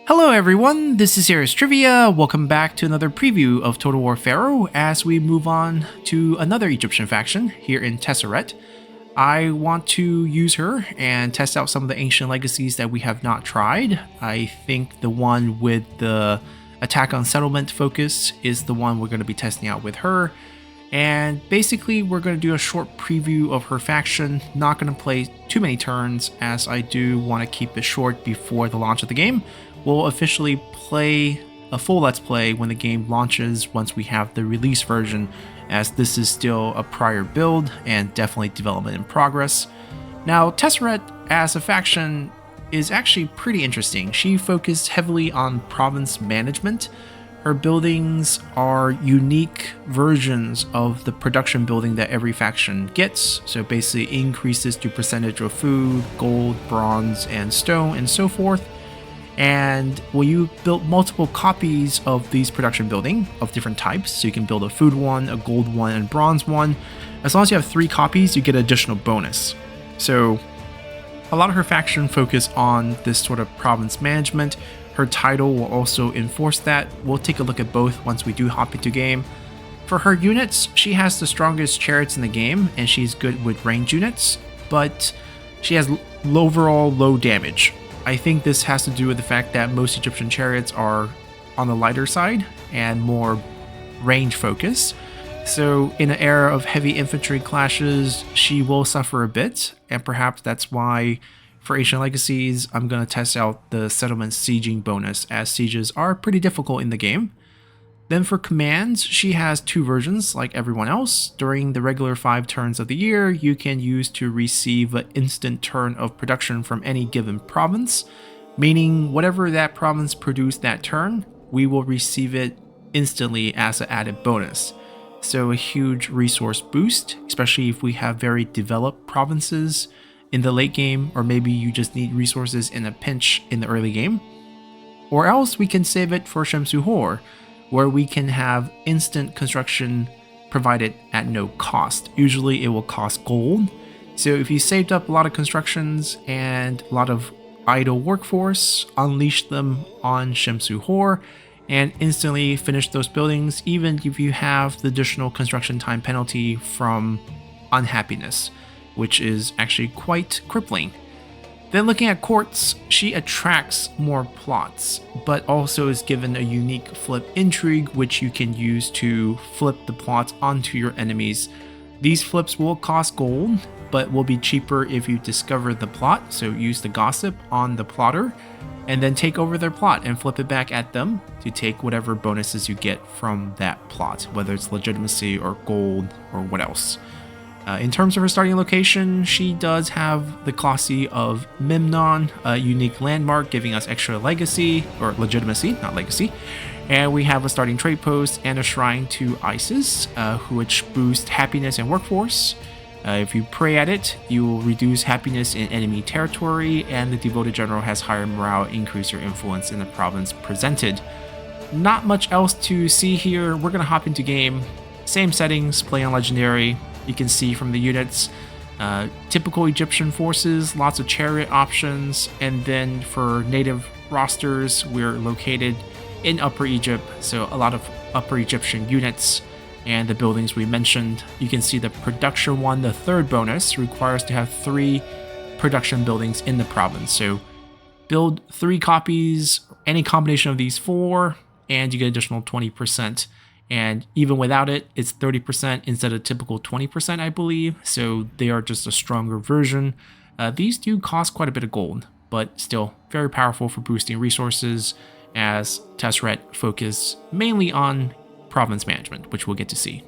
Hello everyone, this is Serious Trivia. Welcome back to another preview of Total War Pharaoh as we move on to another Egyptian faction here in Tausret. I want to use her and test out some of the ancient legacies that we have not tried. I think the one with the attack on settlement focus is the one we're going to be testing out with her. And basically we're going to do a short preview of her faction, not going to play too many turns as I do want to keep it short before the launch of the game. We'll officially play a full Let's Play when the game launches once we have the release version, as this is still a prior build and definitely development in progress. Now, Tausret as a faction is actually pretty interesting. She focused heavily on province management. Her buildings are unique versions of the production building that every faction gets, so basically increases the percentage of food, gold, bronze, and stone, and so forth. And when you build multiple copies of these production building of different types, so you can build a food one, a gold one, and bronze one, as long as you have 3 copies, you get an additional bonus. So a lot of her faction focus on this sort of province management. Her title will also enforce that. We'll take a look at both once we do hop into game. For her units, she has the strongest chariots in the game, and she's good with ranged units, but she has overall low damage. I think this has to do with the fact that most Egyptian chariots are on the lighter side and more range focused. So in an era of heavy infantry clashes, she will suffer a bit, and perhaps that's why for Ancient Legacies, I'm going to test out the settlement sieging bonus, as sieges are pretty difficult in the game. Then for commands, she has 2 versions like everyone else. During the regular 5 turns of the year, you can use to receive an instant turn of production from any given province, meaning whatever that province produced that turn, we will receive it instantly as an added bonus. So a huge resource boost, especially if we have very developed provinces in the late game, or maybe you just need resources in a pinch in the early game. Or else we can save it for Shamsuhor, where we can have instant construction provided at no cost. Usually it will cost gold. So if you saved up a lot of constructions and a lot of idle workforce, unleash them on Shamsuhor and instantly finish those buildings, even if you have the additional construction time penalty from unhappiness, which is actually quite crippling. Then looking at courts, she attracts more plots, but also is given a unique flip intrigue, which you can use to flip the plots onto your enemies. These flips will cost gold, but will be cheaper if you discover the plot, so use the gossip on the plotter, and then take over their plot and flip it back at them to take whatever bonuses you get from that plot, whether it's legitimacy or gold or what else. In terms of her starting location, she does have the Colossi of Memnon, a unique landmark giving us extra legacy, or legitimacy, not legacy. And we have a starting trade post and a shrine to Isis, which boosts happiness and workforce. If you pray at it, you will reduce happiness in enemy territory, and the devoted general has higher morale, increase your influence in the province presented. Not much else to see here. We're going to hop into game. Same settings, play on legendary. You can see from the units, typical Egyptian forces, lots of chariot options, and then for native rosters, we're located in Upper Egypt, so a lot of Upper Egyptian units, and the buildings we mentioned. You can see the production one, the 3rd bonus, requires to have 3 production buildings in the province. So build 3 copies, any combination of these 4, and you get additional 20%. And even without it, it's 30% instead of typical 20%, I believe. So they are just a stronger version. These do cost quite a bit of gold, but still very powerful for boosting resources, as Tausret focus mainly on province management, which we'll get to see.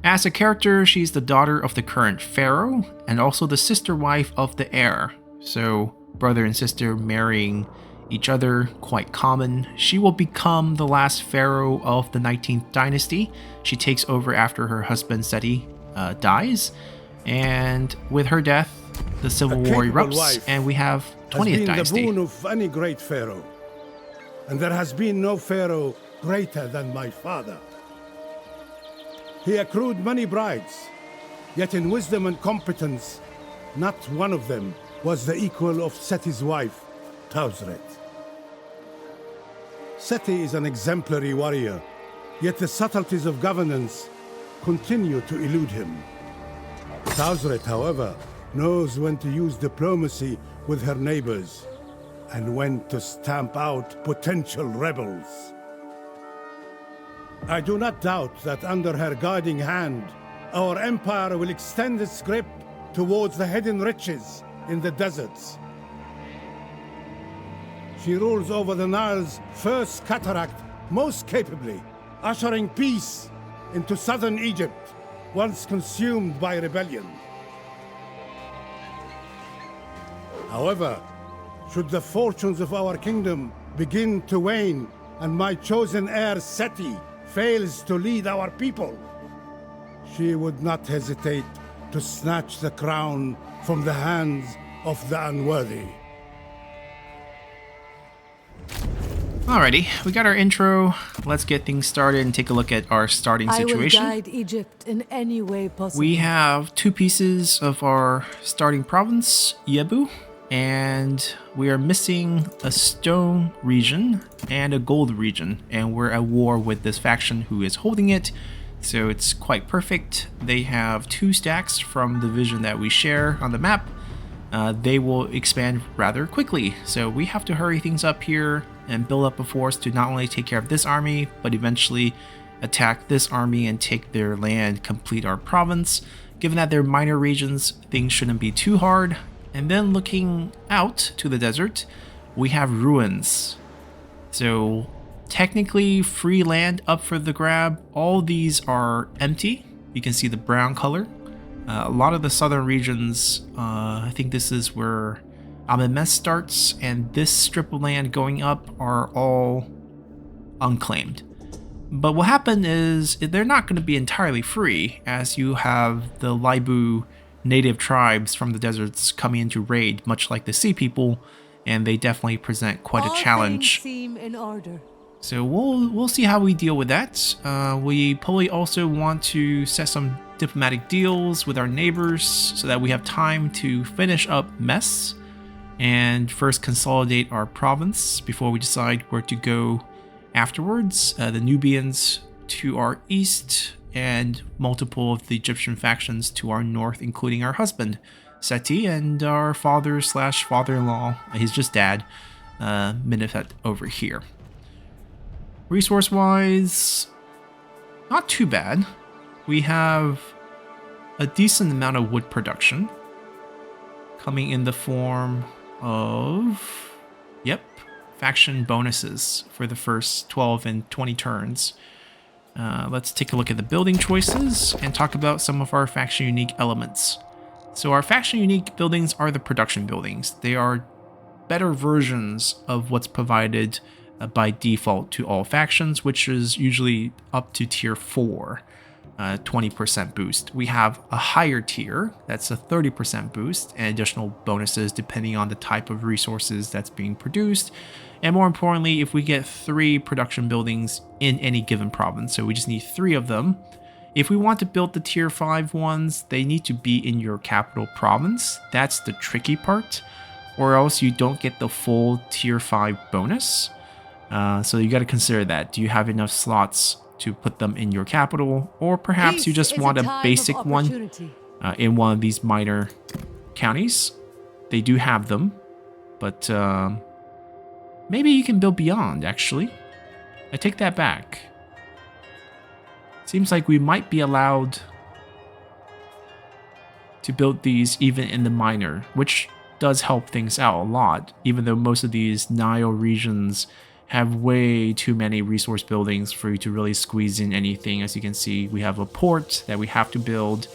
As a character, she's the daughter of the current Pharaoh, and also the sister wife of the heir. So, brother and sister marrying each other, quite common. She will become the last Pharaoh of the 19th dynasty. She takes over after her husband Seti dies, and with her death, the civil war erupts, and we have 20th dynasty. The boon of any great Pharaoh, and there has been no Pharaoh greater than my father. He accrued many brides, Yet in wisdom and competence, not one of them was the equal of Seti's wife, Tausret. Seti is an exemplary warrior, yet the subtleties of governance continue to elude him. Tausret, however, knows when to use diplomacy with her neighbors and when to stamp out potential rebels. I do not doubt that under her guiding hand, our empire will extend its grip towards the hidden riches in the deserts. She rules over the Nile's first cataract most capably, ushering peace into southern Egypt, once consumed by rebellion. However, should the fortunes of our kingdom begin to wane and my chosen heir Seti fails to lead our people, she would not hesitate to snatch the crown from the hands of the unworthy. Alrighty, we got our intro. Let's get things started and take a look at our starting situation. I will guide Egypt in any way possible. We have 2 pieces of our starting province, Yebu, and we are missing a stone region and a gold region, and we're at war with this faction who is holding it, so it's quite perfect. They have 2 stacks from the vision that we share on the map. They will expand rather quickly, so we have to hurry things up here and build up a force to not only take care of this army, but eventually attack this army and take their land, complete our province. Given that they're minor regions, things shouldn't be too hard. And then looking out to the desert, we have ruins. So technically free land up for the grab. All these are empty. You can see the brown color. A lot of the southern regions, I think this is where Amemes starts, and this strip of land going up are all unclaimed. But what happened is they're not going to be entirely free, as you have the Laibu native tribes from the deserts coming in to raid, much like the sea people, and they definitely present quite a challenge. All things seem in order. So we'll see how we deal with that. We probably also want to set some diplomatic deals with our neighbors so that we have time to finish up Mess and first consolidate our province before we decide where to go afterwards. The Nubians to our east and multiple of the Egyptian factions to our north, including our husband Seti and our father/father-in-law, he's just dad, Minifet over here. Resource wise, not too bad. We have a decent amount of wood production coming in the form of, faction bonuses for the first 12 and 20 turns. Let's take a look at the building choices and talk about some of our faction unique elements. So our faction unique buildings are the production buildings. They are better versions of what's provided by default to all factions, which is usually up to tier 4. 20% boost. We have a higher tier that's a 30% boost and additional bonuses depending on the type of resources that's being produced. And more importantly, if we get 3 production buildings in any given province, so we just need 3 of them. If we want to build the tier 5 ones, they need to be in your capital province. That's the tricky part, or else you don't get the full tier 5 bonus. So you got to consider that. Do you have enough slots to put them in your capital, or perhaps you just want a basic one in one of these minor counties? They do have them, but maybe you can build beyond, actually. I take that back. Seems like we might be allowed to build these even in the minor, which does help things out a lot, even though most of these Nile regions have way too many resource buildings for you to really squeeze in anything. As you can see, we have a port that we have to build,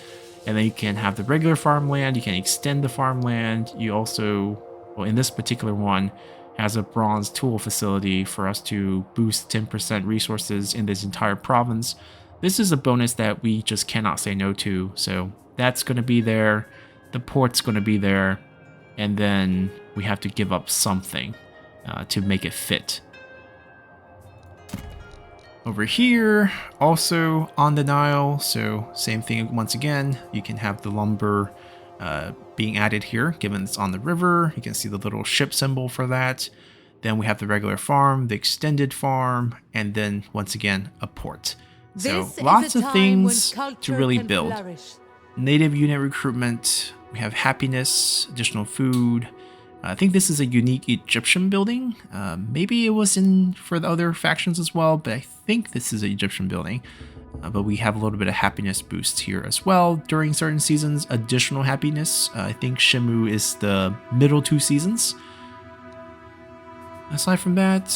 and then you can have the regular farmland, you can extend the farmland. You also, well, in this particular one, has a bronze tool facility for us to boost 10% resources in this entire province. This is a bonus that we just cannot say no to, so that's going to be there, the port's going to be there, and then we have to give up something to make it fit. Over here, also on the Nile, so same thing once again. You can have the lumber being added here, given it's on the river. You can see the little ship symbol for that. Then we have the regular farm, the extended farm, and then once again a port. So lots of things to really build. Native unit recruitment, we have happiness, additional food. I think this is a unique Egyptian building. Maybe it was in for the other factions as well, but I think this is an Egyptian building. But we have a little bit of happiness boosts here as well during certain seasons. Additional happiness. I think Shimu is the middle 2 seasons. Aside from that,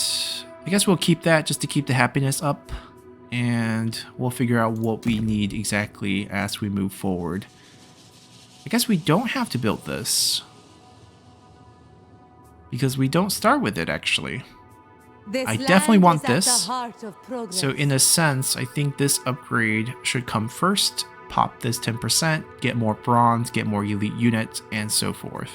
I guess we'll keep that just to keep the happiness up. And we'll figure out what we need exactly as we move forward. I guess we don't have to build this, because we don't start with it actually. I definitely want this. So in a sense, I think this upgrade should come first. Pop this 10%, get more bronze, get more elite units, and so forth.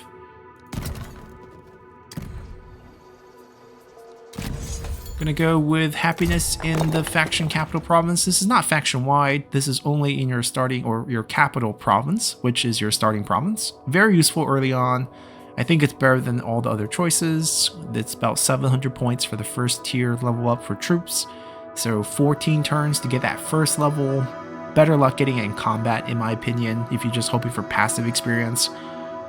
Gonna go with happiness in the faction capital province. This is not faction wide. This is only in your starting or your capital province, which is your starting province. Very useful early on. I think it's better than all the other choices. It's about 700 points for the first tier level up for troops. So 14 turns to get that first level. Better luck getting it in combat, in my opinion. If you're just hoping for passive experience,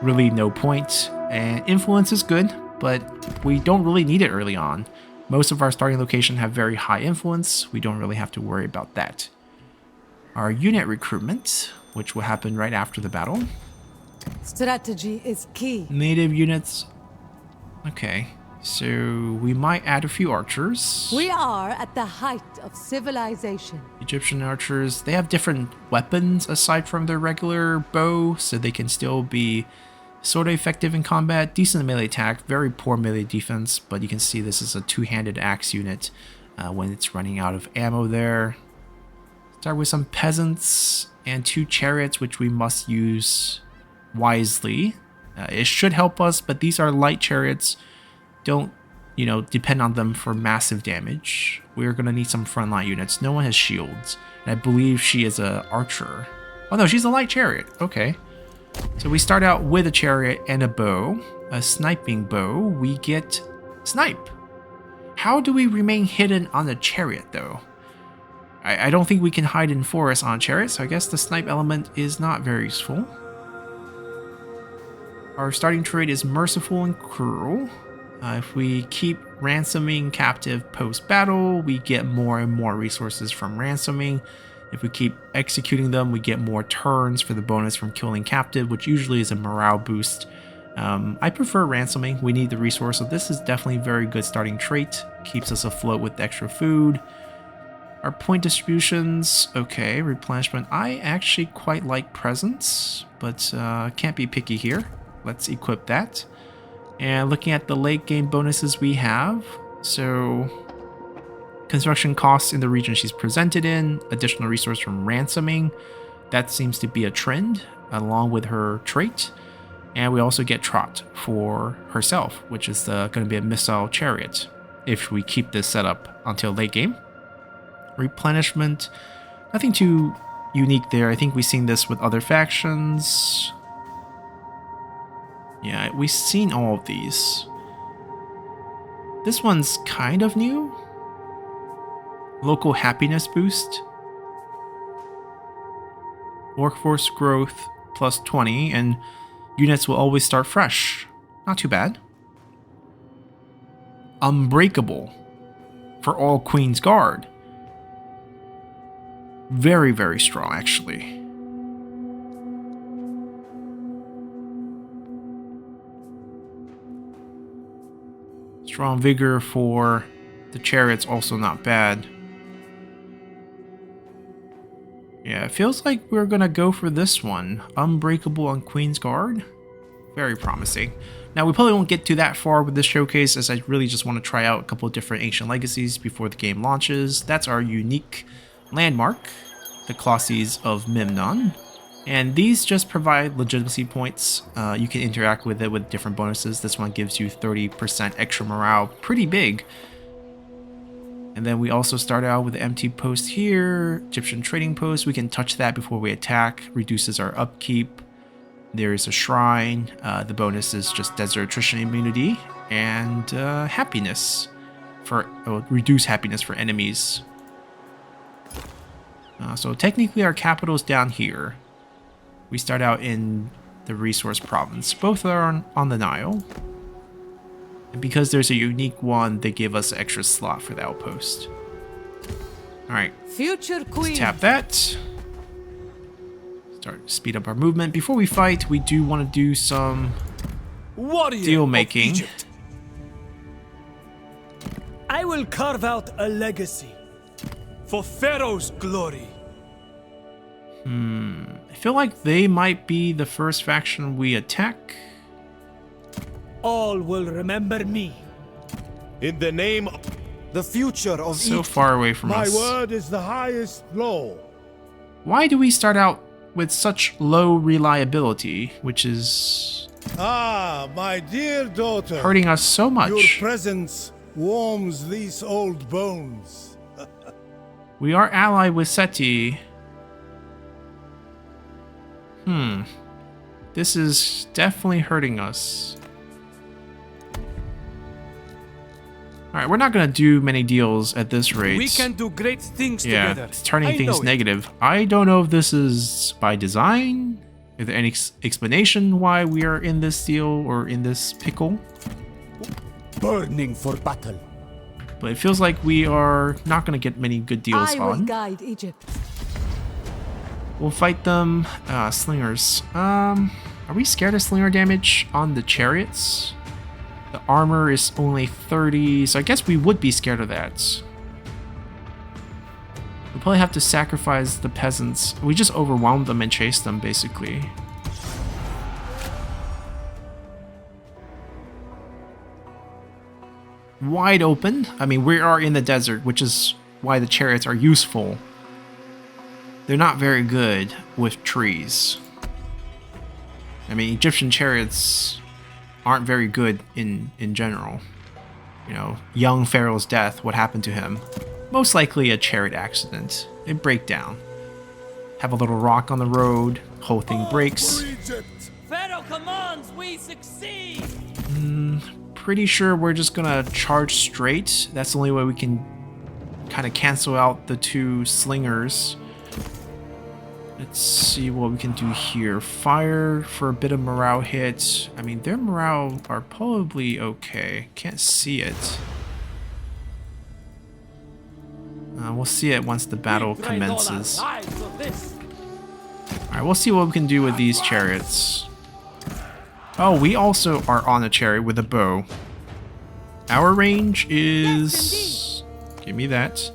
really no point. And influence is good, but we don't really need it early on. Most of our starting location have very high influence. We don't really have to worry about that. Our unit recruitment, which will happen right after the battle. Strategy is key. Native units. Okay, so we might add a few archers. We are at the height of civilization. Egyptian archers, they have different weapons aside from their regular bow, so they can still be sort of effective in combat. Decent melee attack, very poor melee defense, but you can see this is a two-handed axe unit when it's running out of ammo there. Start with some peasants and 2 chariots, which we must use wisely. It should help us, but these are light chariots. Don't, depend on them for massive damage. We're going to need some frontline units. No one has shields, and I believe she is a archer. Oh no, she's a light chariot. Okay. So we start out with a chariot and a bow, a sniping bow. We get snipe. How do we remain hidden on the chariot though? I don't think we can hide in forests on a chariot, so I guess the snipe element is not very useful. Our starting trait is merciful and cruel. If we keep ransoming captive post-battle, we get more and more resources from ransoming. If we keep executing them, we get more turns for the bonus from killing captive, which usually is a morale boost. I prefer ransoming. We need the resource, so this is definitely a very good starting trait. Keeps us afloat with extra food. Our point distributions, okay, replenishment. I actually quite like presence, but can't be picky here. Let's equip that. And looking at the late game bonuses we have, so construction costs in the region she's presented in, additional resource from ransoming. That seems to be a trend along with her trait. And we also get Trot for herself, which is going to be a missile chariot if we keep this set up until late game. Replenishment, nothing too unique there. I think we've seen this with other factions. Yeah, we've seen all of these. This one's kind of new. Local happiness boost. Workforce growth plus 20, and units will always start fresh. Not too bad. Unbreakable for all Queen's Guard. Very, very strong, actually. Strong vigor for the chariots, also not bad. Yeah, it feels like we're gonna go for this one. Unbreakable on Queen's Guard. Very promising. Now, we probably won't get to that far with this showcase, as I really just want to try out a couple of different ancient legacies before the game launches. That's our unique landmark, the Colossus of Memnon. And these just provide legitimacy points. You can interact with it with different bonuses. This one gives you 30% extra morale, pretty big. And then we also start out with the empty post here. Egyptian trading post. We can touch that before we attack. Reduces our upkeep. There is a shrine. The bonus is just desert attrition immunity. And happiness. Reduce happiness for enemies. So technically our capital is down here. We start out in the resource province. Both are on the Nile. And because there's a unique one, they give us an extra slot for the outpost. Alright. Future queen. Let's tap that. Start speed up our movement. Before we fight, we do want to do some deal making. I will carve out a legacy for Pharaoh's glory. I feel like they might be the first faction we attack. All will remember me. In the name of the future of so far away from My us. word is the highest law. Why do we start out with such low reliability, which is Ah, my dear daughter. hurting us so much? Your presence warms these old bones. We are allied with Seti. This is definitely hurting us. Alright, we're not gonna do many deals at this rate. We can do great things yeah, together. it's turning I things know it. negative. I don't know if this is by design. Is there any explanation why we are in this deal or in this pickle? burning for battle. But it feels like we are not going to get many good deals I will on. guide Egypt. We'll fight them. Slingers. Are we scared of slinger damage on the chariots? The armor is only 30, so I guess we would be scared of that. We'll probably have to sacrifice the peasants. We just overwhelm them and chase them, basically. Wide open. I mean, we are in the desert, which is why the chariots are useful. They're not very good with trees. I mean, Egyptian chariots aren't very good in general. You know, young Pharaoh's death, what happened to him? Most likely a chariot accident. They break down. Have a little rock on the road, whole thing breaks. Pharaoh commands, we succeed! Pretty sure we're just gonna charge straight. That's the only way we can kind of cancel out the two slingers. Let's see what we can do here. Fire for a bit of morale hit. I mean, their morale are probably okay. Can't see it. We'll see it once the battle commences. Alright, we'll see what we can do with these chariots. Oh, we also are on a chariot with a bow. Our range is... Give me that.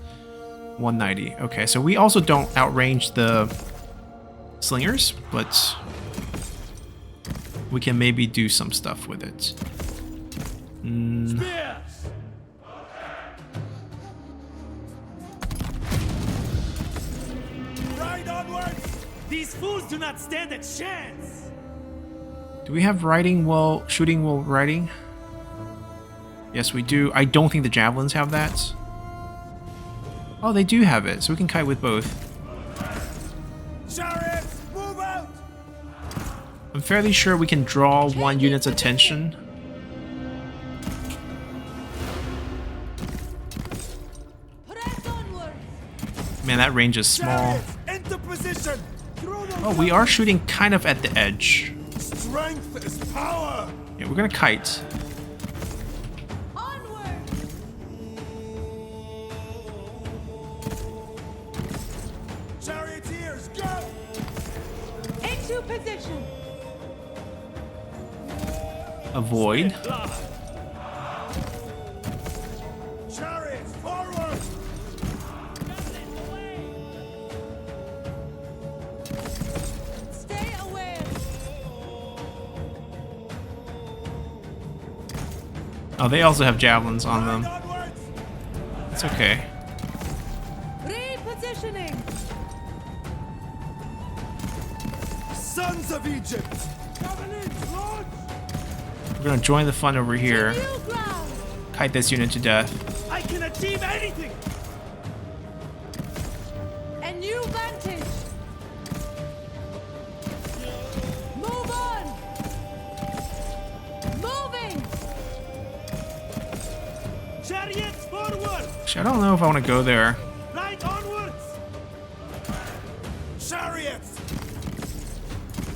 190. Okay, so we also don't outrange the slingers, but we can maybe do some stuff with it. Ride onwards! These fools do not stand a chance! Do we have riding while shooting while riding? Yes, we do. I don't think the javelins have that. Oh, they do have it, so we can kite with both. Chariots, move out! I'm fairly sure we can draw one unit's attention. Press onward. Man, that range is small. Into position! Oh, we are shooting kind of at the edge. Strength is power! Yeah, we're gonna kite. Onward. Charioteers, go! Into position. Avoid. Chariots, forward! Stay aware. Oh, they also have javelins on them. Onwards! It's okay. Repositioning. Sons of Egypt! Launch! We're gonna join the fun over here. New ground. Kite this unit to death. I can achieve anything! new vantage. Move on. Moving. Chariots forward! Actually, I don't know if I want to go there. Right onwards! Chariots!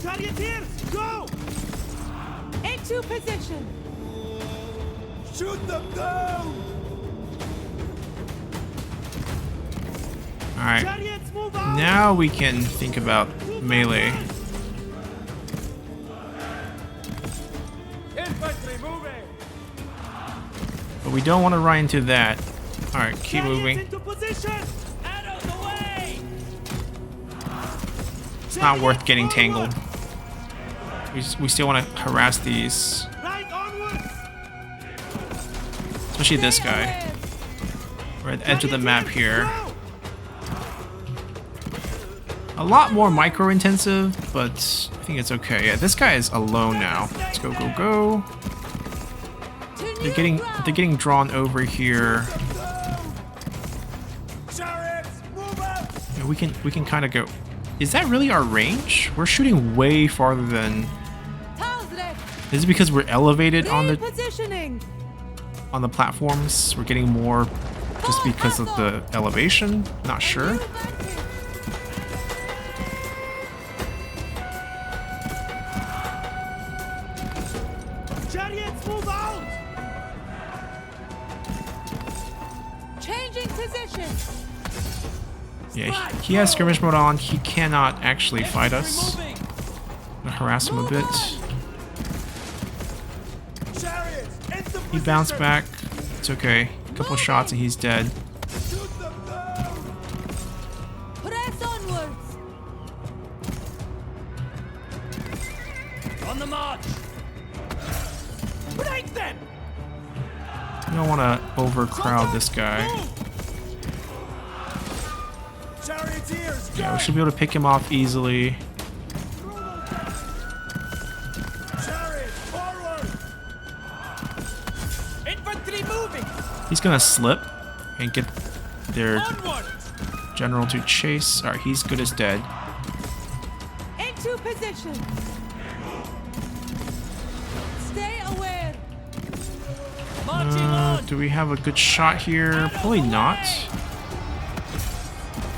Charioteers, go! Into position. Shoot them down! Alright, Chariots, move out! now we can think about melee. Infantry, moving! But we don't want to run into that. Alright, keep Chariots moving. into position! Out of the way! It's not worth getting tangled. We still want to harass these. Right onwards! Especially this guy. We're at the edge of the map here. Go! A lot more micro intensive, but I think it's okay. Yeah, this guy is alone now. Let's go, go, go. They're getting drawn over here. Chariots, move out! Yeah, we can kind of go. Is that really our range? We're shooting way farther than. Tausret. Is it because we're elevated on the Repositioning. platforms? We're getting more just because of the elevation? Not sure. New vantage. Chariots, move out! Changing position. Yeah, he has skirmish mode on. He cannot actually fight us. Moving! I'm gonna harass him a bit. Chariots, into He bounced back. It's okay. A couple shots and he's dead. Shoot them down! Press onwards. On the march! Break them! We don't want to overcrowd this guy. Charioteers, go! Yeah, we should be able to pick him off easily. Chariots, forward! Infantry moving! He's gonna slip and get their Onward! general to chase. Alright, he's good as dead. Into position. Stay aware. Marching on! Do we have a good shot here? Probably not.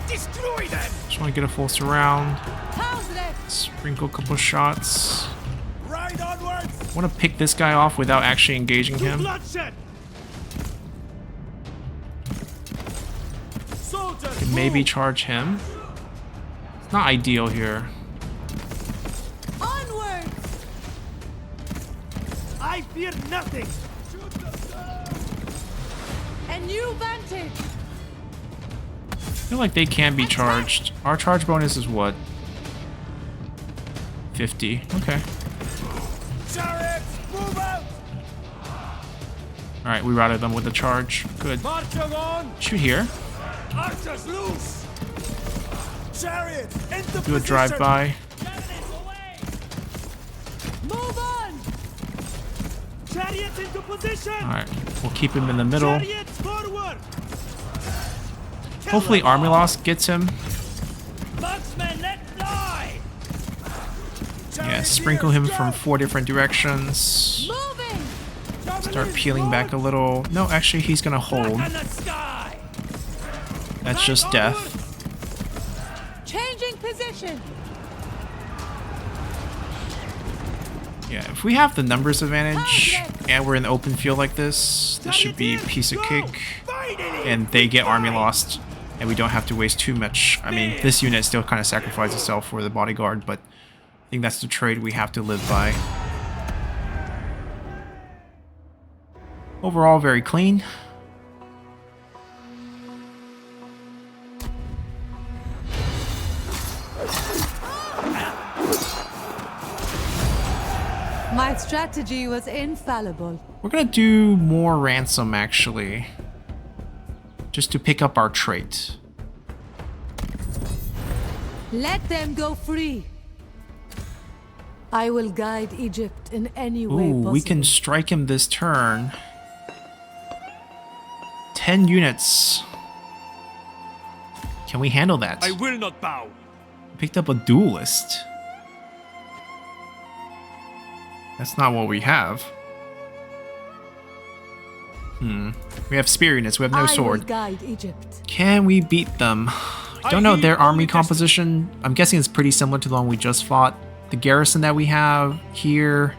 Destroy them! Just want to get a full surround. Tausret. Sprinkle a couple shots. Right onwards! Want to pick this guy off without actually engaging To him. bloodshed! Soldiers, Can maybe move! charge him. It's not ideal here. Onward. I fear nothing! A new vantage. I feel like they can be charged. Our charge bonus is what? 50. Okay. Chariots, move out! Alright, we routed them with the charge. Good. Marching on! Shoot here. Archers loose! Chariots, into Do a position! drive-by. Cannons away! Move on. Chariots into position! Alright, we'll keep him in the middle. Chariots forward! Kill Hopefully them all! army loss gets him. Marksmen, let fly! Yeah, sprinkle him from 4 different directions. Moving. Start peeling back a little. No, actually he's gonna hold. Back in the sky! That's just death. Changing position. Yeah, if we have the numbers advantage and we're in the open field like this should be a piece of cake. And they get army lost and we don't have to waste too much. I mean, this unit still kind of sacrifices itself for the bodyguard, but I think that's the trade we have to live by. Overall, very clean. My strategy was infallible. We're gonna do more ransom actually, just to pick up our trait. Let them go free. I will guide Egypt in any way Ooh, possible. we can strike him this turn. 10 units. Can we handle that? I will not bow. Picked up a duelist. That's not what we have. We have spear units. We have no I will sword. guide Egypt. Can we beat them? I don't know their army composition. I'm guessing it's pretty similar to the one we just fought. The garrison that we have here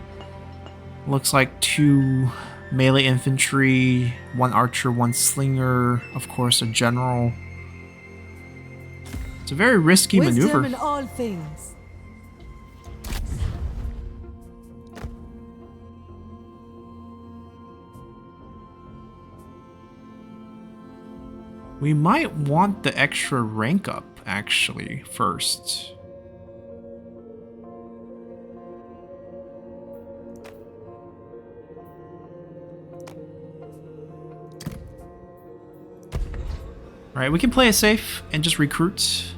looks like 2 melee infantry, 1 archer, 1 slinger, of course a general. It's a very risky Wisdom maneuver. in all things. We might want the extra rank up, actually, first. Alright, we can play it safe and just recruit.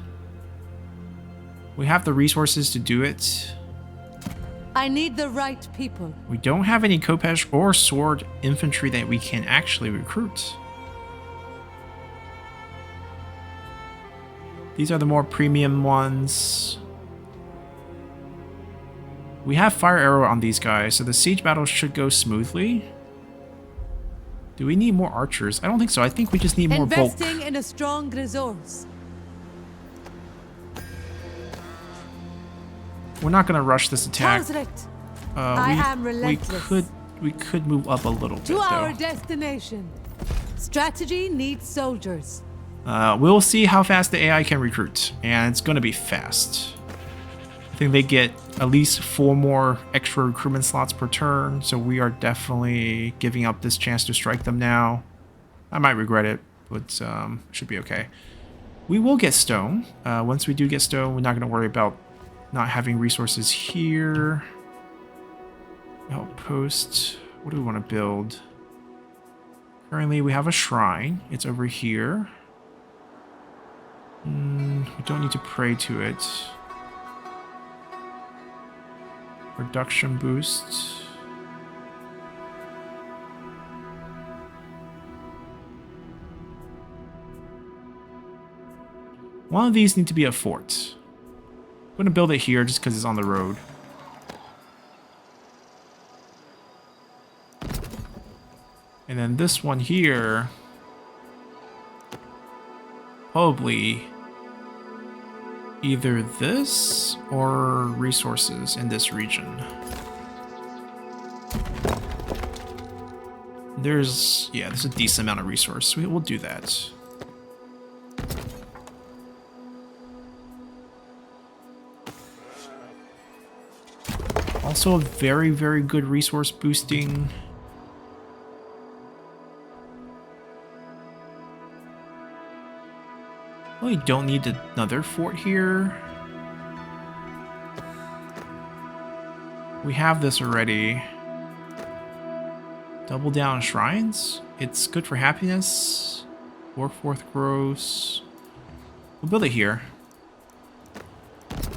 We have the resources to do it. I need the right people. We don't have any Kopesh or sword infantry that we can actually recruit. These are the more premium ones. We have fire arrow on these guys, so the siege battle should go smoothly. Do we need more archers? I don't think so. I think we just need more bulk. Investing in a strong resource. We're not going to rush this attack. Tausret. I am relentless. We could move up a little bit, To our though. destination. Strategy needs soldiers. We'll see how fast the AI can recruit, and it's going to be fast. I think they get at least 4 more extra recruitment slots per turn, so we are definitely giving up this chance to strike them now. I might regret it, but should be okay. We will get stone. Once we do get stone, we're not going to worry about not having resources here. Outpost. What do we want to build? Currently, we have a shrine. It's over here. We don't need to pray to it. Production boost. One of these need to be a fort. I'm going to build it here just because it's on the road. And then this one here, probably either this or resources in this region. There's a decent amount of resource. We'll do that. Also a very, very good resource boosting. We don't need another fort here. We have this already. Double down shrines. It's good for happiness. 4/4 gross. We'll build it here.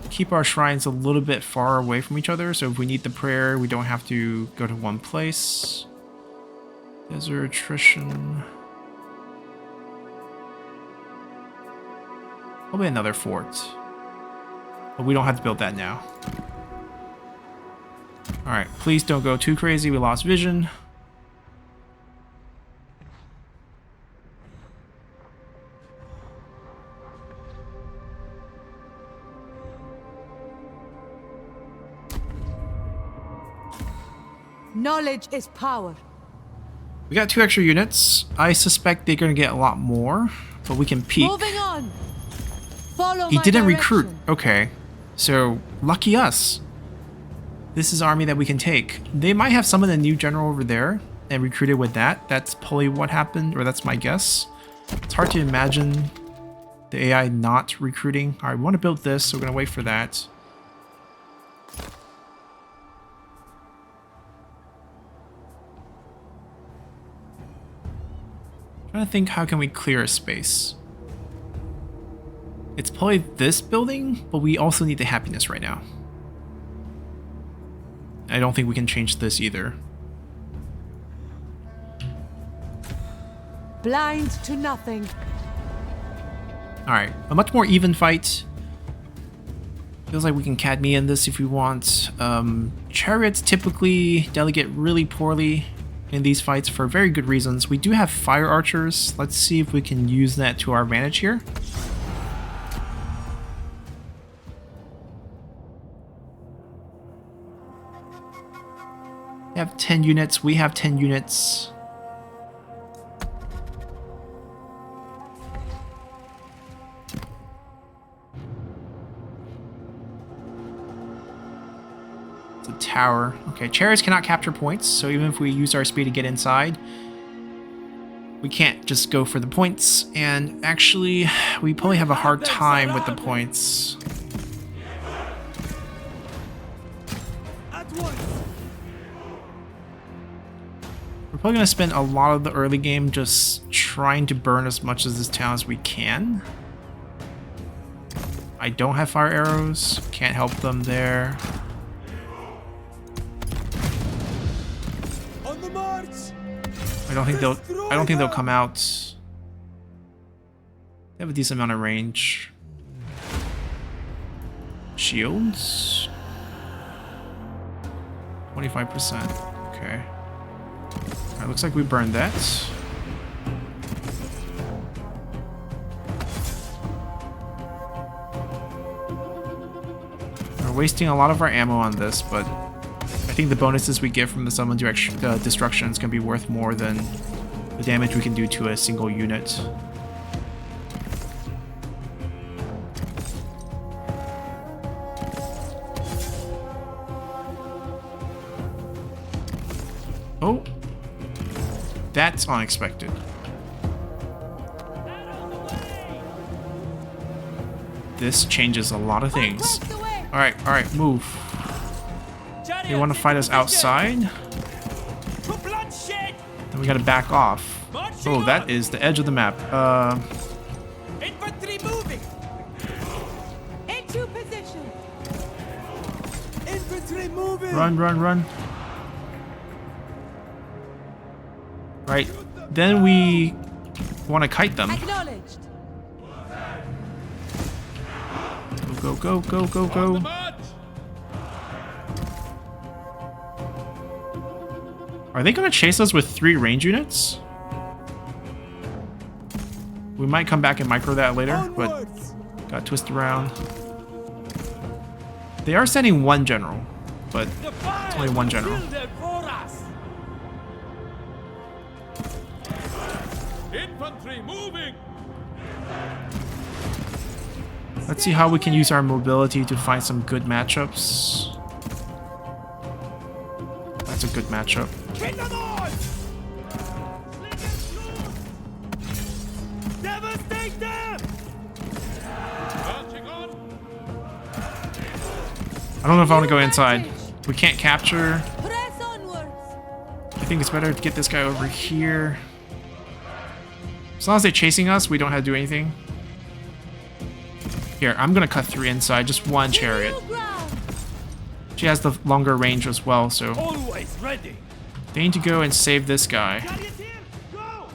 Keep our shrines a little bit far away from each other, so if we need the prayer, we don't have to go to one place. Desert attrition. Probably another fort. But we don't have to build that now. Alright, please don't go too crazy. We lost vision. Knowledge is power. We got 2 extra units. I suspect they're going to get a lot more, but we can peek. Moving on. Follow He my didn't direction. recruit. Okay. So, lucky us. This is army that we can take. They might have some of the new general over there and recruited with that. That's probably what happened, or that's my guess. It's hard to imagine the AI not recruiting. Alright, we want to build this, so we're going to wait for that. Trying to think, how can we clear a space? It's probably this building, but we also need the happiness right now. I don't think we can change this either. Blind to nothing. Alright, a much more even fight. Feels like we can Cadmean this if we want. Chariots typically delegate really poorly in these fights for very good reasons. We do have fire archers. Let's see if we can use that to our advantage here. They have 10 units. We have 10 units. Tower. Okay, chariots cannot capture points, so even if we use our speed to get inside, we can't just go for the points, and actually, we probably have a hard time with the points. We're probably going to spend a lot of the early game just trying to burn as much of this town as we can. I don't have fire arrows, can't help them there. I don't think they'll come out. They have a decent amount of range. Shields? 25%. Okay. Alright, looks like we burned that. We're wasting a lot of our ammo on this, but I think the bonuses we get from the summon destruction is going to be worth more than the damage we can do to a single unit. Oh, that's unexpected. This changes a lot of things. Alright, move. They want to fight us outside? Then we gotta back off. Oh, that is the edge of the map. Infantry moving. Into position. Infantry moving. Run. Right. Then we want to kite them. Acknowledged. Go. Are they going to chase us with 3 range units? We might come back and micro that later, but got twisted around. They are sending 1 general, but it's only 1 general. Infantry moving. Let's see how we can use our mobility to find some good matchups. That's a good matchup. Devastate them! I don't know if I want to go inside. We can't capture. Press onwards. I think it's better to get this guy over here. As long as they're chasing us, we don't have to do anything. Here, I'm gonna cut through inside, just 1 chariot. She has the longer range as well, so Always ready. they need to go and save this guy. Chariot here, go!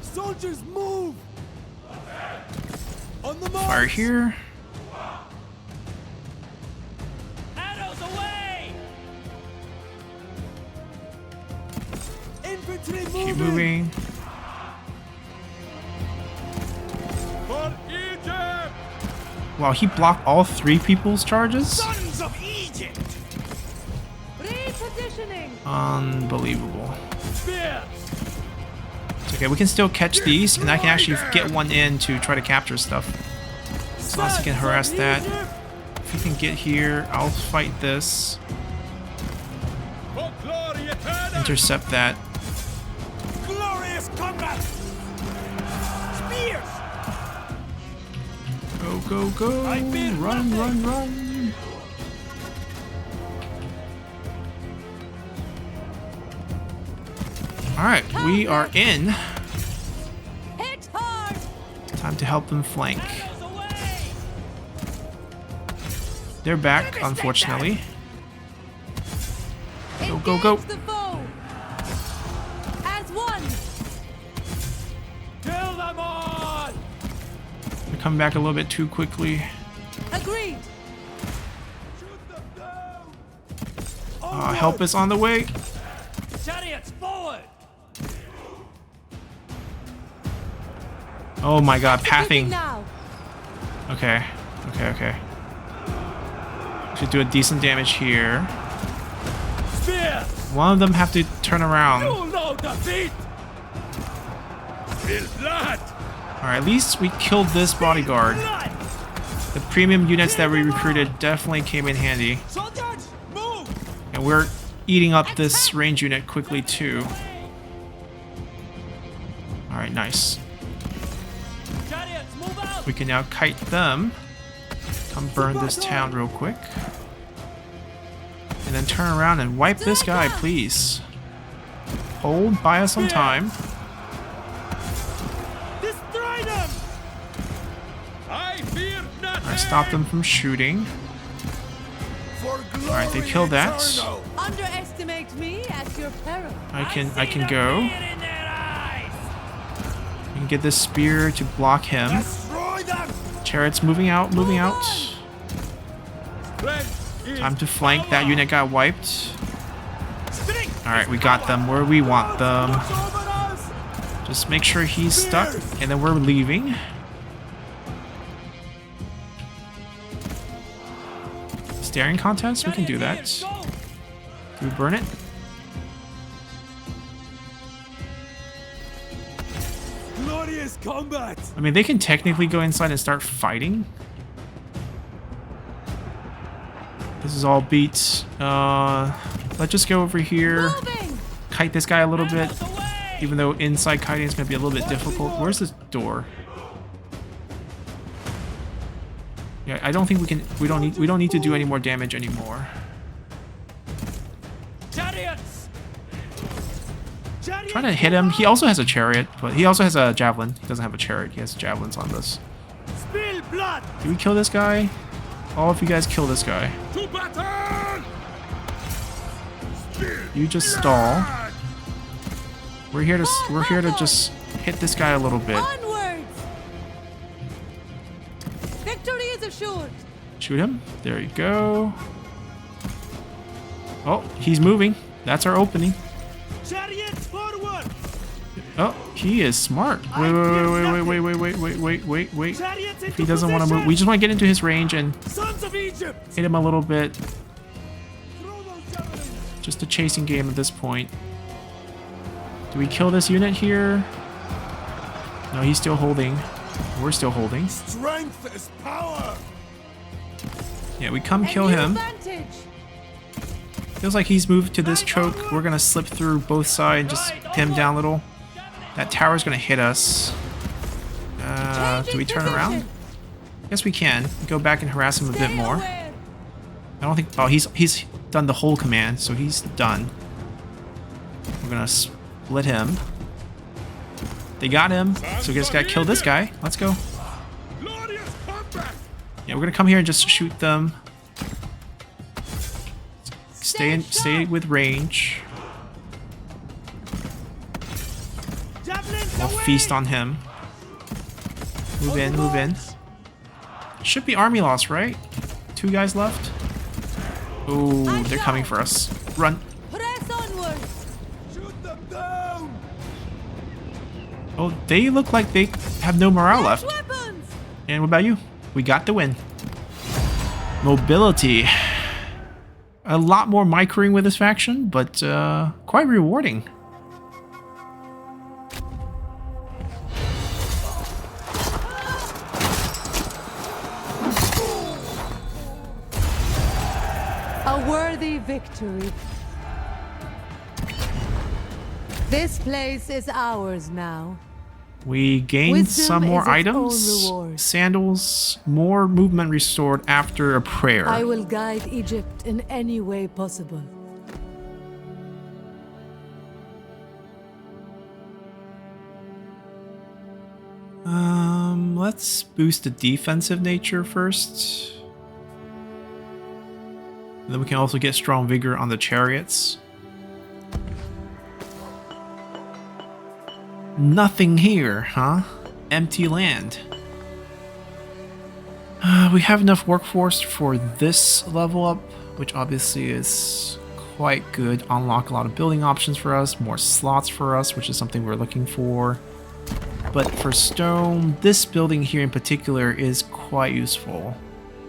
Soldiers move! On the march! Fire here. Arrows away! Infantry moving! Keep moving. For Egypt! Wow, he blocked all 3 people's charges? Sons of Egypt! Repositioning. Unbelievable. Spears! It's okay, we can still catch these, and I can actually get 1 in to try to capture stuff. As long as he can harass that. If he can get here, I'll fight this. For glory eternal! Intercept that. Glorious combat! Spears! Go. Run. Alright, we are in. Hit hard. Time to help them flank. Arrows away! They're back, unfortunately. Go. Engage the foe. As one. Kill them all! come back a little bit too quickly. Agreed. Help is on the way. Chariots forward! Oh my god, Executing pathing. now. Okay. Should do a decent damage here. Spear! One of them have to turn around. You know defeat! Spill blood! Alright, at least we killed this bodyguard. Blood! The premium units that we recruited definitely came in handy. Soldiers, move! And we're eating up this range unit quickly too. Alright, nice. Chariots, move out! We can now kite them. Come burn this town real quick. And then turn around and wipe this guy, please. Hold, buy us some time. Destroy them! I fear nothing! Alright, stop them from shooting. Alright, they killed that. Underestimate me at your peril. I can See the go. fear in their eyes! We can get this spear to block him. Destroy them! Chariot's moving out. Strength is Time to flank. That unit got wiped. Strength! Alright, we got them where we want them. Looks over us! Just make sure he's stuck, and then we're leaving. Staring contest? We can do that. Chariots, go! Do we burn it? Glorious combat! I mean, they can technically go inside and start fighting. This is all beat. Let's just go over here. Moving. Kite this guy a little bit. Arrows away! Even though inside kiting is going to be a little bit difficult. Where's this door? Yeah, I don't think we can. We don't need to do any more damage anymore. Chariots! Chariots! Trying to hit him. He also has a chariot, but he also has a javelin. He doesn't have a chariot. He has javelins on this. Spill blood! Do we kill this guy? All of you guys kill this guy. to battle! Spill You just stall. blood! We're here to just hit this guy a little bit. Onwards. Victory is assured. Shoot him. There you go. Oh, he's moving. That's our opening. Chariots forward! Oh, he is smart. Wait. Chariots If he doesn't want to move, we just want to get into his range and Sons of Egypt! hit him a little bit. Throw those javelins! Just a chasing game at this point. Do we kill this unit here? No, he's still holding. We're still holding. Strength is power! Yeah, we come And kill the him. advantage. Feels like he's moved to this choke. We're gonna slip through both sides, just pin him down a little. That tower's gonna hit us. Do we turn around? Yes, we can. Go back and harass him a bit Stay more. aware. I don't think. Oh, he's done the whole command, so he's done. We're gonna split him. They got him, so we just gotta kill this guy. Let's go. Glorious combat! Yeah, we're gonna come here and just shoot them. Stay with range. Javelins We'll away! feast on him. Move in. Should be army loss, right? 2 guys left. Oh, they're coming for us. Run. Press onwards. Shoot them down! Oh, they look like they have no morale Launch left. weapons. And what about you? We got the win. Mobility. A lot more microing with this faction, but quite rewarding. A worthy victory. This place is ours now. We gained Wisdom some more is its own items. reward. Sandals, more movement restored after a prayer. I will guide Egypt in any way possible. Let's boost the defensive nature first. And then we can also get strong vigor on the chariots. Nothing here, huh? Empty land. We have enough workforce for this level up, which obviously is quite good. Unlock a lot of building options for us, more slots for us, which is something we're looking for. But for stone, this building here in particular is quite useful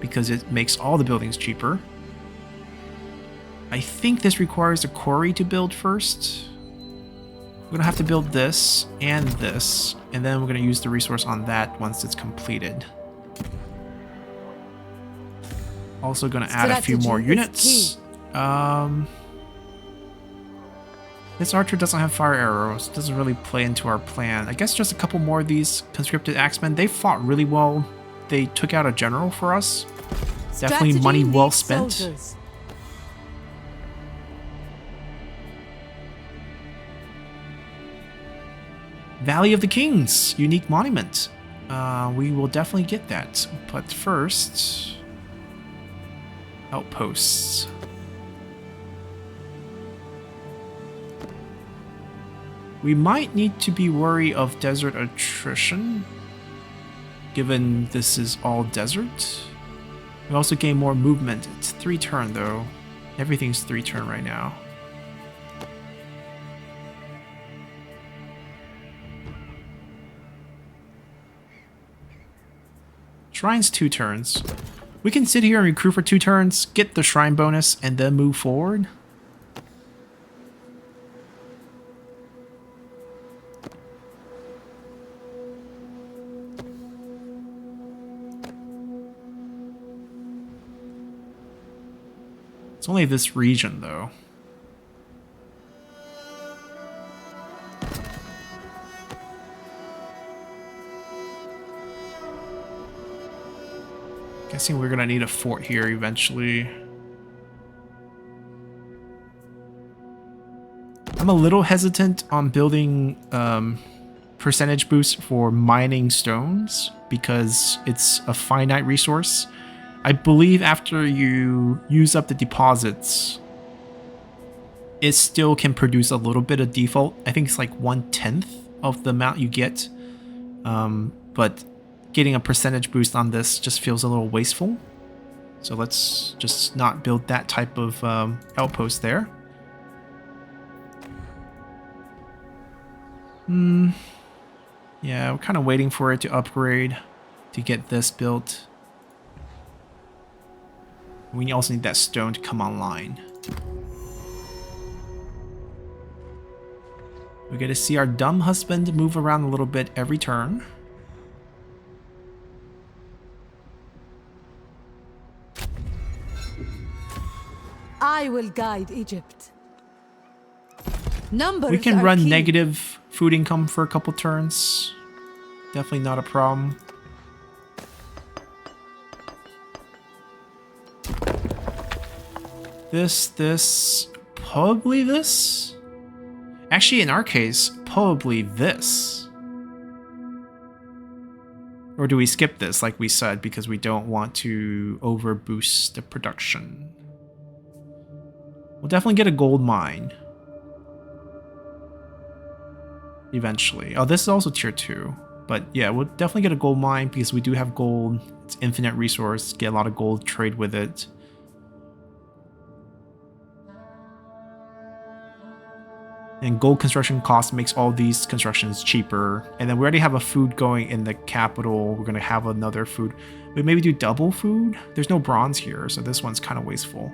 because it makes all the buildings cheaper. I think this requires a quarry to build first. We're gonna have to build this, and then we're gonna use the resource on that once it's completed. Also gonna add a few more units. This archer doesn't have fire arrows. Doesn't really play into our plan. I guess just a couple more of these conscripted axemen. They fought really well. They took out a general for us. Definitely money well spent. Soldiers. Valley of the Kings, unique monument. We will definitely get that. But first, outposts. We might need to be wary of desert attrition, given this is all desert. We also gain more movement. It's 3 turn though. Everything's 3 turn right now. Shrine's 2 turns. We can sit here and recruit for 2 turns, get the shrine bonus, and then move forward. It's only this region, though. Guessing we're gonna need a fort here eventually. I'm a little hesitant on building percentage boost for mining stones because it's a finite resource. I believe after you use up the deposits, it still can produce a little bit of default. I think it's like 1/10 of the amount you get. But getting a percentage boost on this just feels a little wasteful. So let's just not build that type of outpost there. Yeah, we're kind of waiting for it to upgrade to get this built. We also need that stone to come online. We get to see our dumb husband move around a little bit every turn. I will guide Egypt. Numbers We can are run key. negative food income for a couple turns. Definitely not a problem. This, probably this? Actually, in our case, probably this. Or do we skip this, like we said, because we don't want to overboost the production? We'll definitely get a gold mine. Eventually. Oh, this is also tier 2. But yeah, we'll definitely get a gold mine because we do have gold. It's infinite resource. Get a lot of gold, trade with it. And gold construction cost makes all these constructions cheaper. And then we already have a food going in the capital. We're going to have another food. We maybe do double food? There's no bronze here, so this one's kind of wasteful.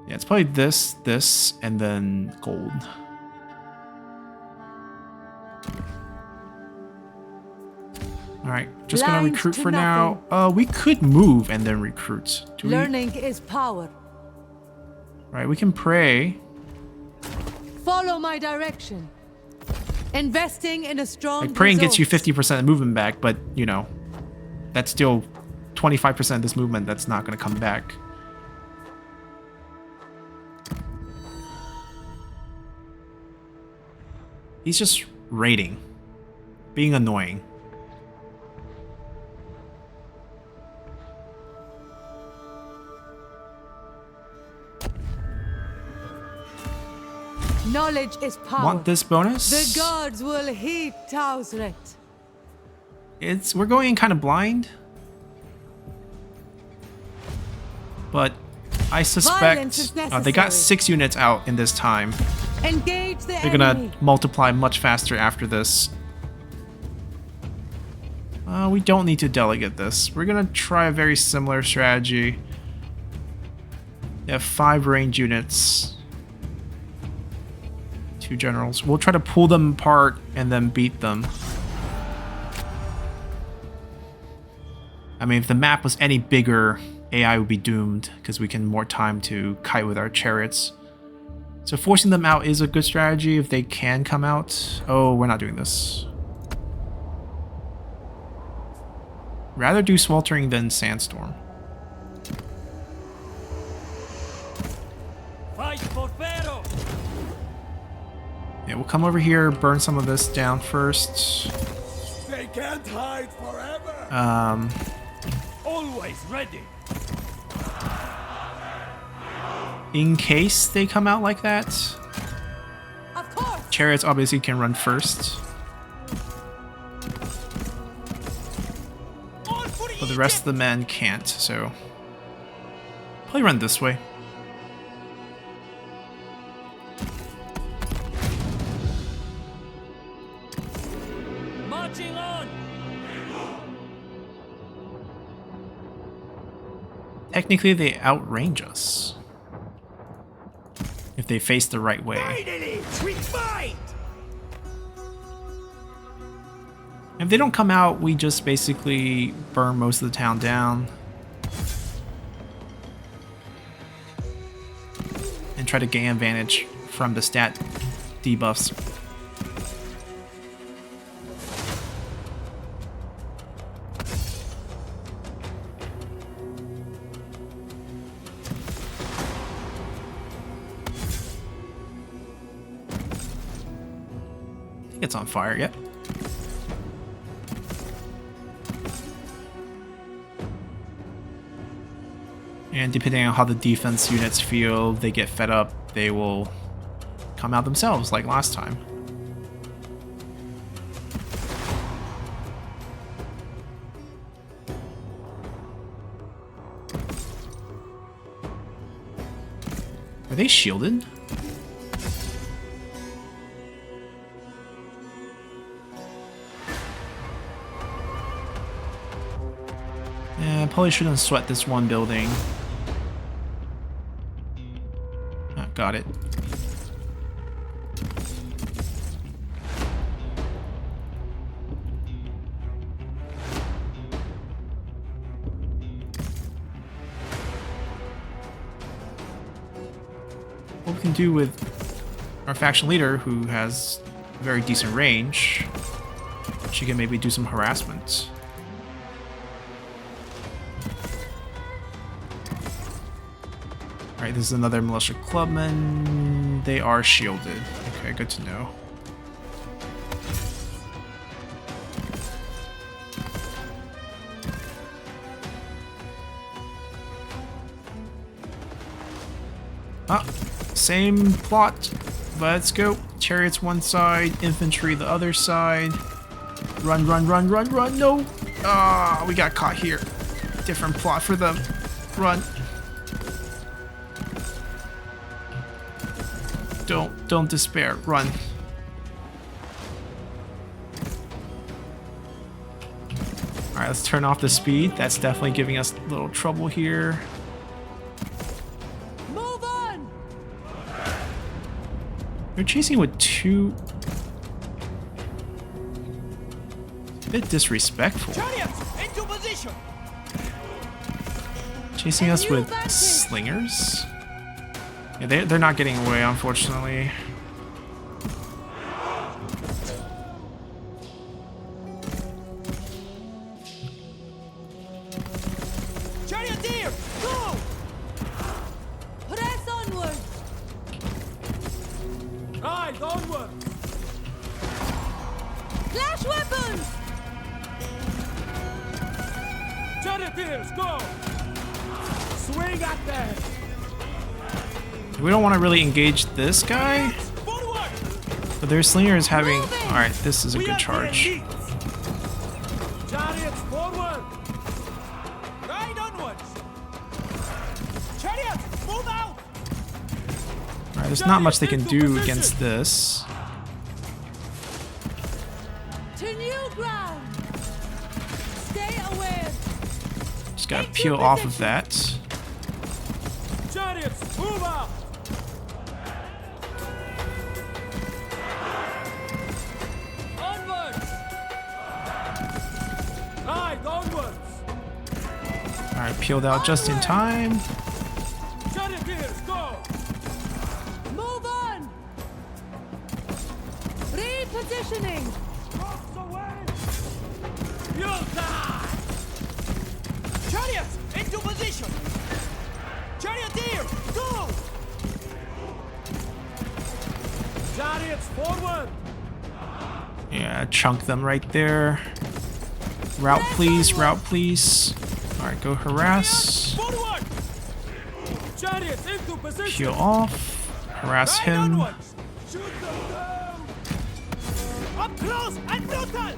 Yeah, it's probably this, and then gold. Alright, just going to Blind recruit to for now. We could move and then recruit. Do we? Learning is power. Right, we can pray. Follow my direction. Investing in a strong Like, praying gets you result. 50% of movement back, but, you know, that's still 25% of this movement that's not going to come back. He's just raiding. Being annoying. Knowledge is power. Want this bonus? The gods will heed Tausret. we're going in kind of blind. But I Violence is suspect they got necessary. 6 units out in this time. Engage the They're enemy. gonna multiply much faster after this. We don't need to delegate this. We're gonna try a very similar strategy. They have 5 range units. 2 generals. We'll try to pull them apart and then beat them. I mean, if the map was any bigger, AI would be doomed because we can more time to kite with our chariots. So forcing them out is a good strategy if they can come out. Oh, we're not doing this. Rather do sweltering than sandstorm. Fight for Pharaoh! Yeah, we'll come over here, burn some of this down first. They can't hide forever. Always ready! In case they come out like that, Of course. chariots obviously can run first. But the rest of the men can't, so probably run this way. Marching on! Technically, they outrange us if they face the right way. Finally, we fight! If they don't come out, we just basically burn most of the town down and try to gain advantage from the stat debuffs. I think it's on fire, yep. And depending on how the defense units feel, they get fed up, they will come out themselves like last time. Are they shielded? Yeah, I probably shouldn't sweat this one building. Ah, got it. What we can do with our faction leader, who has very decent range, she can maybe do some harassment. Alright, this is another militia clubman. They are shielded. Okay, good to know. Ah, same plot. Let's go. Chariots one side, infantry the other side. Run, run, run, run, run. No! Ah, we got caught here. Different plot for them. Run. Don't despair. Run. Alright, let's turn off the speed. That's definitely giving us a little trouble here. Move on. They're chasing with 2. A bit disrespectful. Chariots, into position! Chasing us with slingers? Yeah, they're not getting away, unfortunately. Charioteer, go! Press onward. Ride onward! Flash weapons. Charioteers, go! Swing at them! We don't want to really engage this guy, Forward! but their slinger is having... Alright, this is a We good are the charge. elite. forward! Ride onwards! Chariot, move out! Alright, there's not much they can do against this. To new ground. Stay aware. Just gotta peel off of that. Chariots, move out! Onwards! Ride onwards! Alright, peeled out just in time. Charioteers, go! Move on. Repositioning. Rocks away! You'll die! Chariots, into position! Charioteer, go! Chariots, forward! Yeah, chunk them right there. Route please, route please. Alright, go harass. Forward! Chariots, into position! Peel off. Harass Ride him. onwards! Shoot them down! Up close and brutal!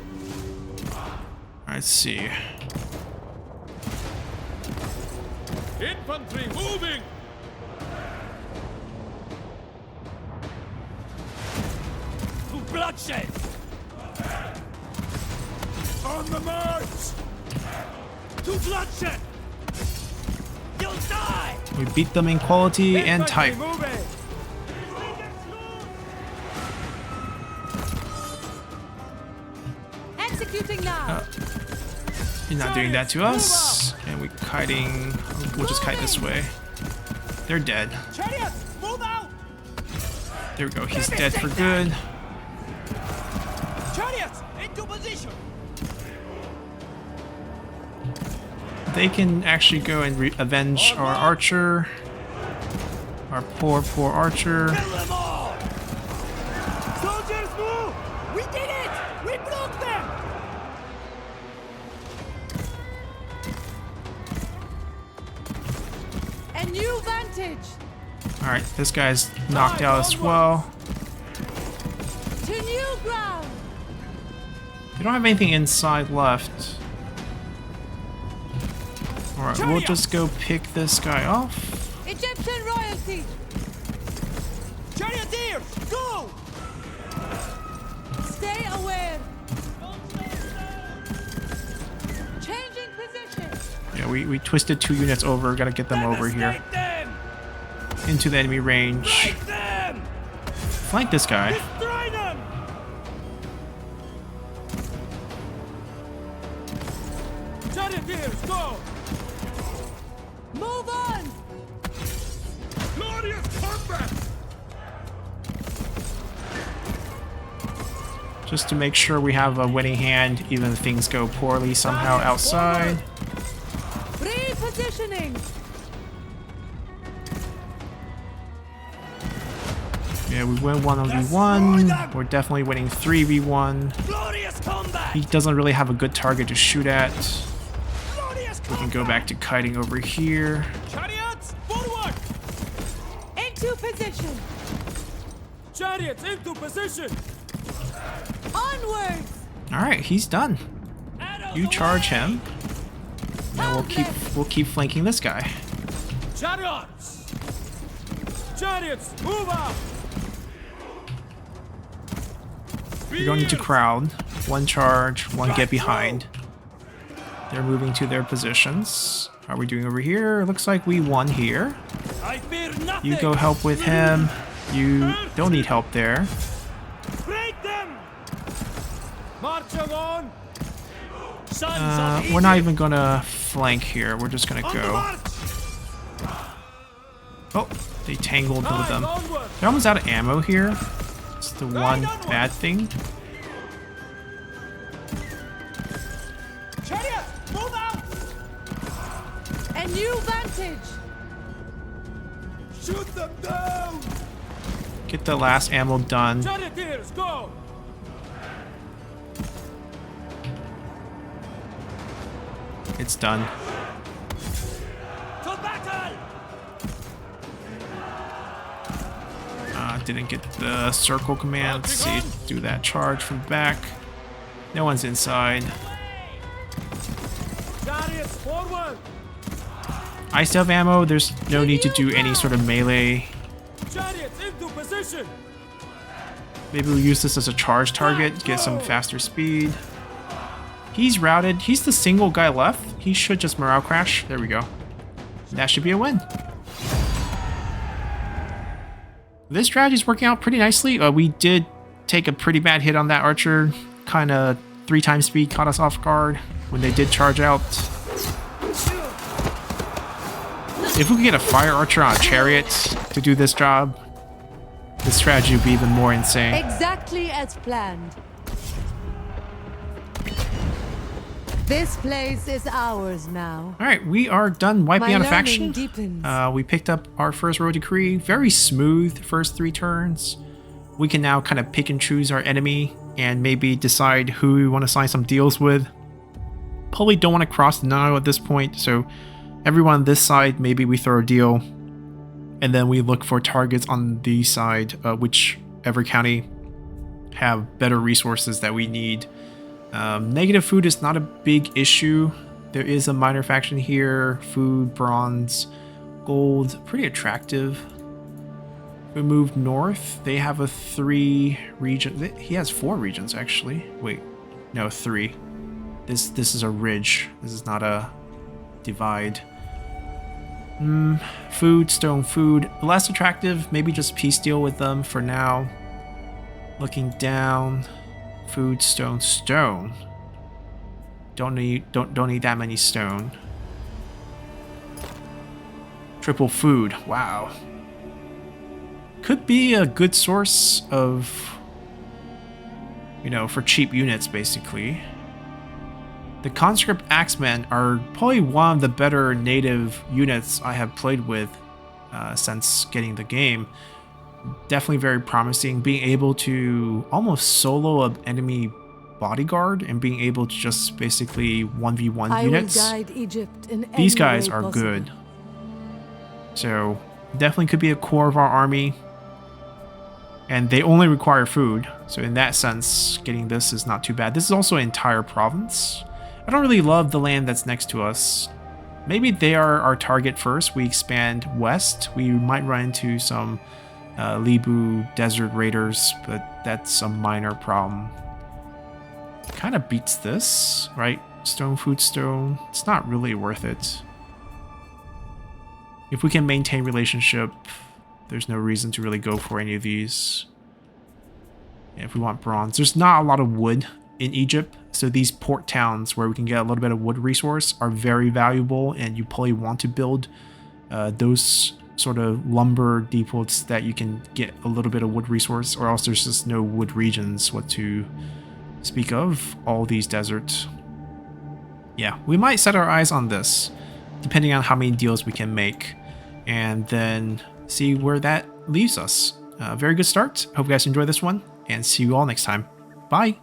Let's see. Infantry moving! To bloodshed! On the march! To bloodshed! You'll die! We beat them in quality and Infantry type. moving! Executing now. You're not doing that to us. And we kiting. We'll just kite this way. They're dead. Chariots, move out! There we go. He's dead for good. Chariots, into position! They can actually go and avenge our archer. Our poor, poor archer. Kill them all! Soldiers, move! We did it! We broke them! A new vantage. Alright, this guy's knocked out as well. To new ground. They don't have anything inside left. Alright, we'll just go pick this guy off. Egyptian royalty. Charioteers, go! Stay aware. Changing position. Yeah, we twisted 2 units over. Gotta get them over here. Devastate them! Into the enemy range. Break them! Flank this guy. Destroy them! Charioteers, go! Move on. Glorious combat! Just to make sure we have a winning hand, even if things go poorly somehow outside. Repositioning. Yeah, we win 1v1. We're definitely winning 3v1. Glorious combat! He doesn't really have a good target to shoot at. Glorious We can combat! go back to kiting over here. Chariots, forward! Into position. Chariots, into position! Onwards. Alright, he's done. Arrows You charge away! him. And we'll keep flanking this guy. Chariots! Chariots, move out! You're going into crowd. 1 charge, 1 get behind. They're moving to their positions. How are we doing over here? Looks like we won here. I fear nothing! You go help with him. You don't need help there. Break them! Marching on! Sons of We're not Egypt, even gonna flank here. We're just gonna on the go. march! Oh, they tangled with Ride them. onward! They're almost out of ammo here. It's the one bad thing. Chariots, move out! A new vantage. Shoot them down! Get the last ammo done. Charioteers, go! It's done. To battle! Didn't get the circle command. Let's see. Do that charge from back. No one's inside. Chariots forward! I still have ammo. There's no need to do any sort of melee. Chariots into position! Maybe we'll use this as a charge target, get some faster speed. He's routed. He's the single guy left. He should just morale crash. There we go. That should be a win. This strategy is working out pretty nicely. We did take a pretty bad hit on that archer. Kind of 3 times speed caught us off guard when they did charge out. If we could get a fire archer on a chariot to do this job, this strategy would be even more insane. Exactly as planned. This place is ours now. Alright, we are done wiping My out a learning faction. deepens. We picked up our first royal decree. Very smooth first 3 turns. We can now kind of pick and choose our enemy and maybe decide who we want to sign some deals with. Probably don't want to cross the Nile at this point, so everyone on this side, maybe we throw a deal. And then we look for targets on the side, whichever county have better resources that we need. Negative food is not a big issue. There is a minor faction here. Food, bronze, gold, pretty attractive. We move north. They have a 3 region. He has 4 regions actually. Wait, no, 3. This is a ridge. This is not a divide. Food, stone, food. Less attractive. Maybe just peace deal with them for now. Looking down. Food, stone, stone. Don't need that many stone. Triple food. Wow. Could be a good source of, you know, for cheap units basically. The conscript axemen are probably one of the better native units I have played with since getting the game. Definitely very promising, being able to almost solo an enemy bodyguard and being able to just basically 1v1 units. I will guide Egypt in These any guys way are possible. good. So definitely could be a core of our army. And they only require food. So in that sense, getting this is not too bad. This is also an entire province. I don't really love the land that's next to us. Maybe they are our target first. We expand west. We might run into some Libu desert raiders, but that's a minor problem. Kind of beats this, right? Stone, food, stone. It's not really worth it. If we can maintain relationship, there's no reason to really go for any of these. If we want bronze, there's not a lot of wood in Egypt, so these port towns where we can get a little bit of wood resource are very valuable, and you probably want to build those sort of lumber depots that you can get a little bit of wood resource, or else there's just no wood regions what to speak of. All these deserts. Yeah, we might set our eyes on this, depending on how many deals we can make, and then see where that leaves us. Very good start. Hope you guys enjoy this one, and see you all next time. Bye!